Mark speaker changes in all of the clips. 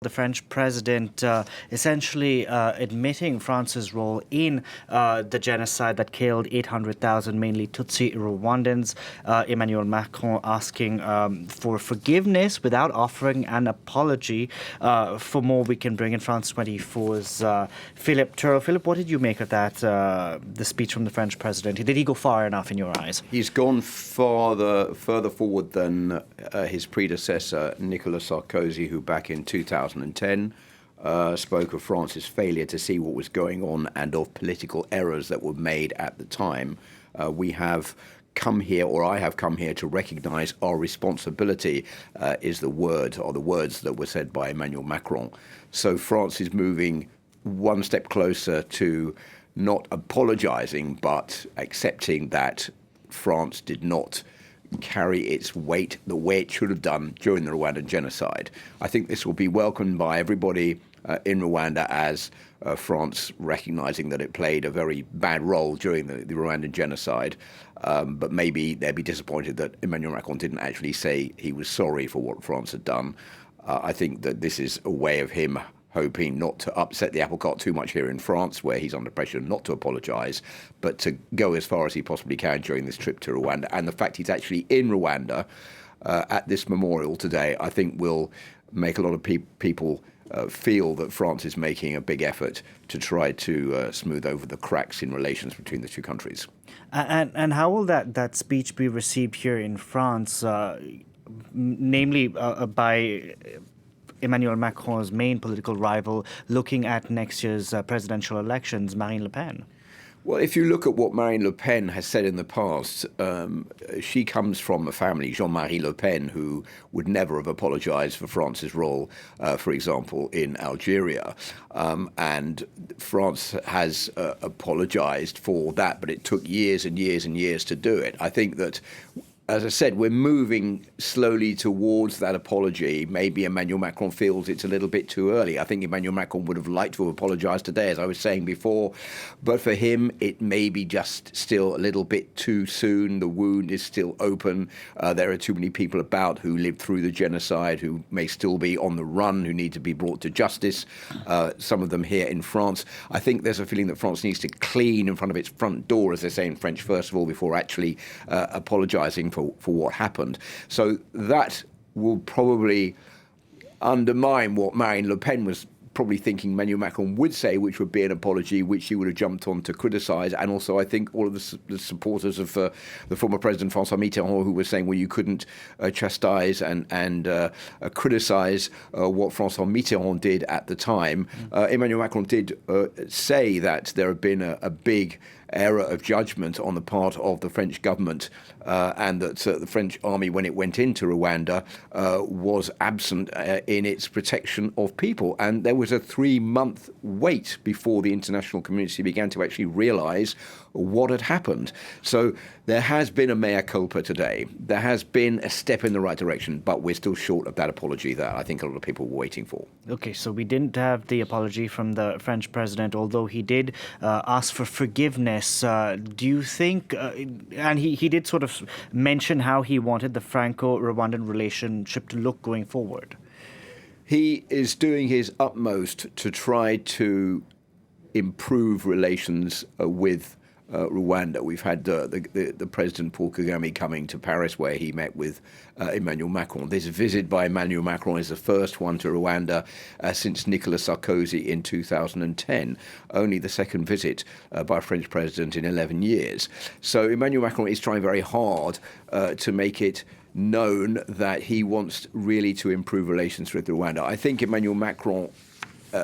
Speaker 1: The French president essentially admitting France's role in the genocide that killed 800,000, mainly Tutsi Rwandans. Emmanuel Macron asking for forgiveness without offering an apology. For more, we can bring in France 24's Philip Turle. Philip, what did you make of that, the speech from the French president? Did he go far enough in your eyes?
Speaker 2: He's gone further forward than his predecessor, Nicolas Sarkozy, who back in 2010 spoke of France's failure to see what was going on and of political errors that were made at the time. We have come here, or I have come here, to recognize our responsibility, is the words that were said by Emmanuel Macron. So France is moving one step closer to not apologizing, but accepting that France did not carry its weight the way it should have done during the Rwandan genocide. I think this will be welcomed by everybody in Rwanda as France recognizing that it played a very bad role during the Rwandan genocide. But maybe they'd be disappointed that Emmanuel Macron didn't actually say he was sorry for what France had done. I think that this is a way of him hoping not to upset the apple cart too much here in France, where he's under pressure not to apologise, but to go as far as he possibly can during this trip to Rwanda. And the fact he's actually in Rwanda at this memorial today, I think will make a lot of people feel that France is making a big effort to try to smooth over the cracks in relations between the two countries.
Speaker 1: And how will that speech be received here in France, namely by Emmanuel Macron's main political rival, looking at next year's presidential elections, Marine Le Pen?
Speaker 2: Well, if you look at what Marine Le Pen has said in the past, she comes from a family, Jean-Marie Le Pen, who would never have apologized for France's role, for example, in Algeria. And France has apologized for that, but it took years and years and years to do it. I think that, as I said, we're moving slowly towards that apology. Maybe Emmanuel Macron feels it's a little bit too early. I think Emmanuel Macron would have liked to have apologized today, as I was saying before. But for him, it may be just still a little bit too soon. The wound is still open. There are too many people about who lived through the genocide, who may still be on the run, who need to be brought to justice, some of them here in France. I think there's a feeling that France needs to clean in front of its front door, as they say in French, first of all, before actually apologizing for what happened. So that will probably undermine what Marine Le Pen was probably thinking Emmanuel Macron would say, which would be an apology, which he would have jumped on to criticise. And also, I think all of the supporters of the former President François Mitterrand, who were saying, well, you couldn't chastise and criticise what François Mitterrand did at the time. Emmanuel Macron did say that there had been a big error of judgment on the part of the French government, and that the French army, when it went into Rwanda, was absent in its protection of people. And there was a 3-month wait before the international community began to actually realise what had happened. So there has been a mea culpa today. There has been a step in the right direction, but we're still short of that apology that I think a lot of people were waiting for.
Speaker 1: Okay, so we didn't have the apology from the French president, although he did ask for forgiveness. Do you think, and he did sort of mention how he wanted the Franco-Rwandan relationship to look going forward?
Speaker 2: He is doing his utmost to try to improve relations with Rwanda. We've had the President Paul Kagame coming to Paris, where he met with Emmanuel Macron. This visit by Emmanuel Macron is the first one to Rwanda since Nicolas Sarkozy in 2010, only the second visit by a French president in 11 years. So Emmanuel Macron is trying very hard to make it known that he wants really to improve relations with Rwanda. I think Emmanuel Macron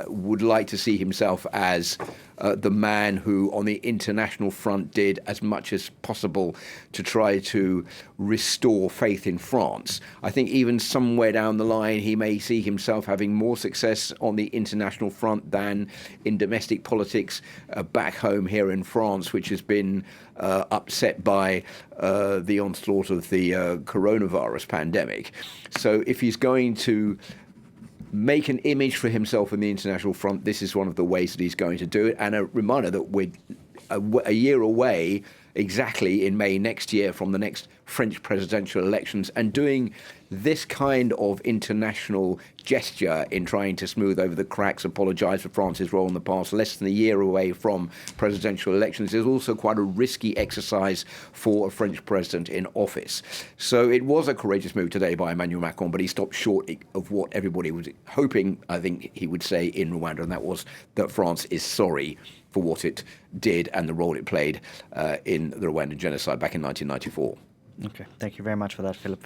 Speaker 2: would like to see himself as the man who, on the international front, did as much as possible to try to restore faith in France. I think even somewhere down the line, he may see himself having more success on the international front than in domestic politics back home here in France, which has been upset by the onslaught of the coronavirus pandemic. So if he's going to make an image for himself in the international front, this is one of the ways that he's going to do it. And a reminder that we're a year away exactly in May next year from the next French presidential elections, and doing this kind of international gesture in trying to smooth over the cracks, apologise for France's role in the past, less than a year away from presidential elections, is also quite a risky exercise for a French president in office. So it was a courageous move today by Emmanuel Macron, but he stopped short of what everybody was hoping, I think he would say, in Rwanda, and that was that France is sorry for what it did and the role it played in the Rwandan genocide back in 1994.
Speaker 1: Okay, thank you very much for that, Philip.